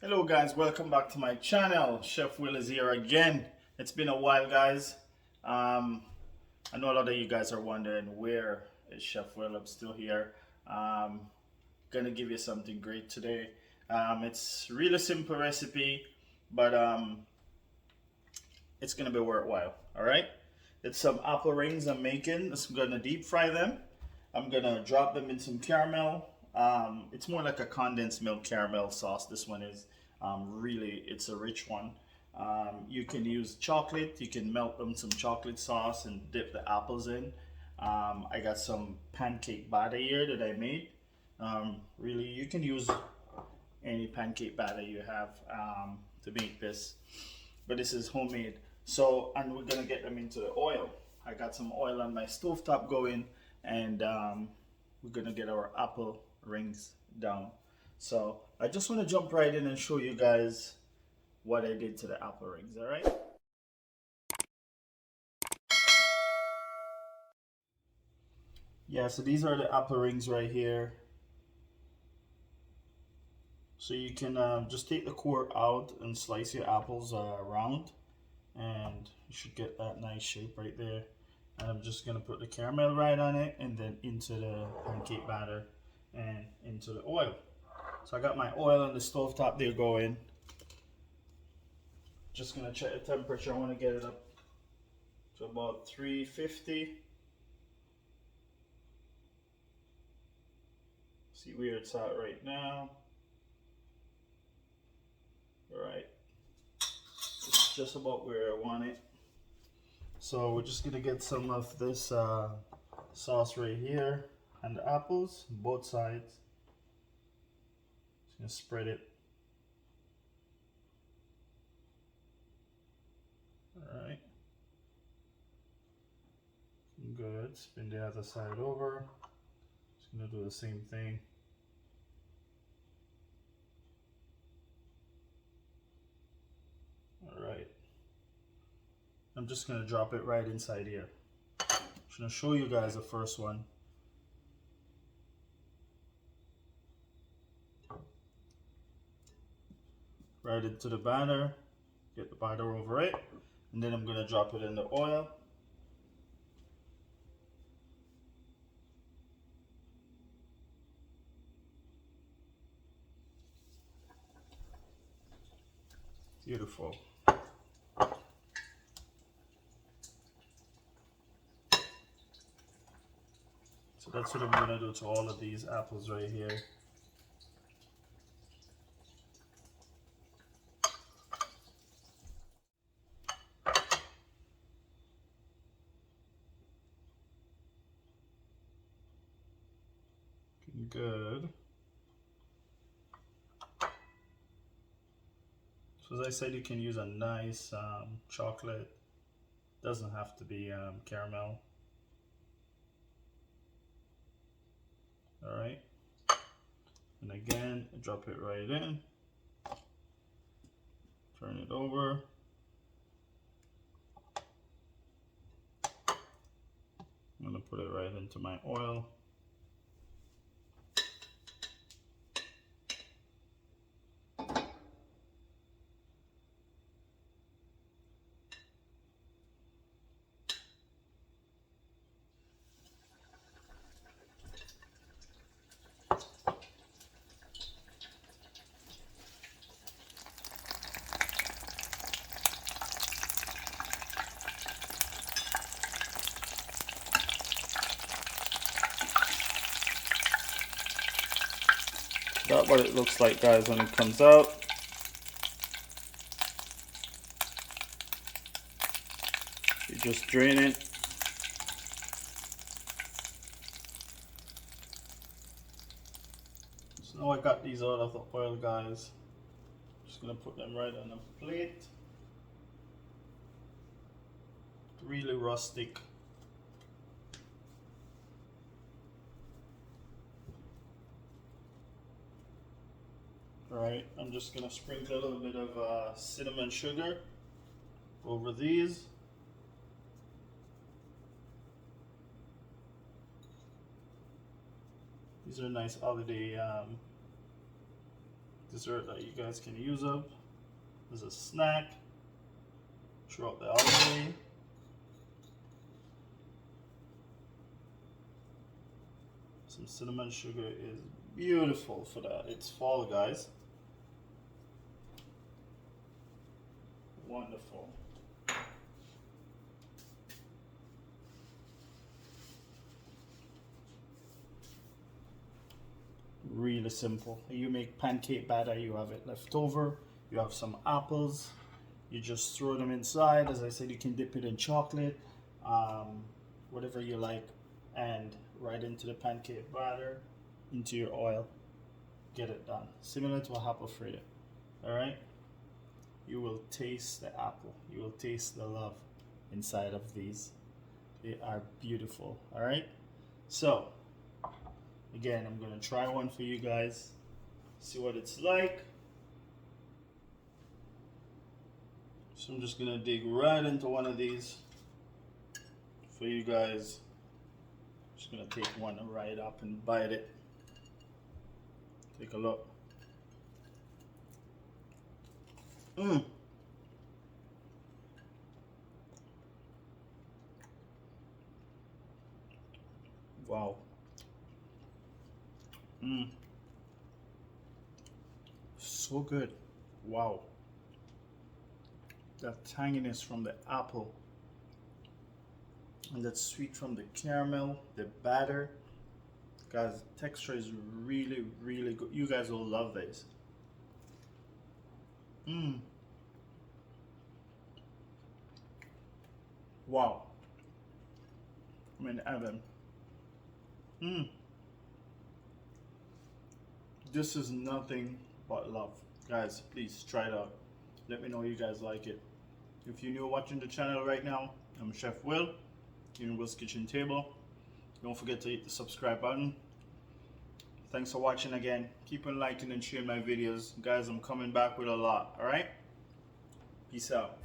Hello guys, welcome back to my channel. Chef Will is here again. It's been a while guys. I know a lot of you guys are wondering where is Chef Will. I'm still here. Um, gonna give you something great today. It's really simple recipe, but it's gonna be worthwhile. All right. It's some apple rings I'm making. I'm gonna deep fry them. I'm gonna drop them in some caramel. It's more like a condensed milk caramel sauce. This one is really, it's a rich one. You can use chocolate. You can melt them some chocolate sauce and dip the apples in. I got some pancake batter here that I made. Really, you can use any pancake batter you have to make this, but this is homemade. So, and we're gonna get them into the oil. I got some oil on my stove top going, and we're gonna get our apple rings down. So I just want to jump right in and show you guys what I did to the apple rings. All right. Yeah, so these are the apple rings right here. So you can just take the core out and slice your apples round, and you should get that nice shape right there. And I'm just gonna put the caramel right on it and then into the pancake batter and into the oil. So I got my oil on the stove top there going. Just gonna check the temperature. I want to get it up to about 350. See where it's at right now. All right, it's just about where I want it. So we're just gonna get some of this sauce right here and the apples, both sides. Just gonna spread it. All right, good. Spin the other side over. Just gonna do the same thing. All right. I'm just gonna drop it right inside here. I'm gonna show you guys the first one. Right into the batter, get the batter over it, and then I'm gonna drop it in the oil. Beautiful. So that's what I'm gonna do to all of these apples right here. Good. So as I said, you can use a nice chocolate. Doesn't have to be caramel. All right. And again, drop it right in. Turn it over. I'm gonna put it right into my oil. That's what it looks like, guys, when it comes out. You just drain it. So now I got these out of the oil, guys. Just gonna put them right on a plate. Really rustic. Alright, I'm just gonna sprinkle a little bit of cinnamon sugar over these. These are nice holiday dessert that you guys can use up as a snack throughout the holiday. Some cinnamon sugar is beautiful for that. It's fall, guys. Wonderful. Really simple. You make pancake batter, you have it left over, you have some apples, you just throw them inside. As I said, you can dip it in chocolate, whatever you like, and right into the pancake batter, into your oil, get it done. Similar to a apple fritter. All right, you will taste the apple, you will taste the love inside of these. They are beautiful. All right, so again, I'm gonna try one for you guys, see what it's like. So I'm just gonna dig right into one of these for you guys. Just gonna take one right up and bite it. Take a look. Wow. So good. Wow. That tanginess from the apple and that sweet from the caramel, the batter. Guys, the texture is really, really good. You guys will love this. Wow. I'm in heaven. This is nothing but love. Guys, please try it out. Let me know you guys like it. If you're new watching the channel right now, I'm Chef Will, in Will's Kitchen Table. Don't forget to hit the subscribe button. Thanks for watching again. Keep on liking and sharing my videos. Guys, I'm coming back with a lot, alright? Peace out.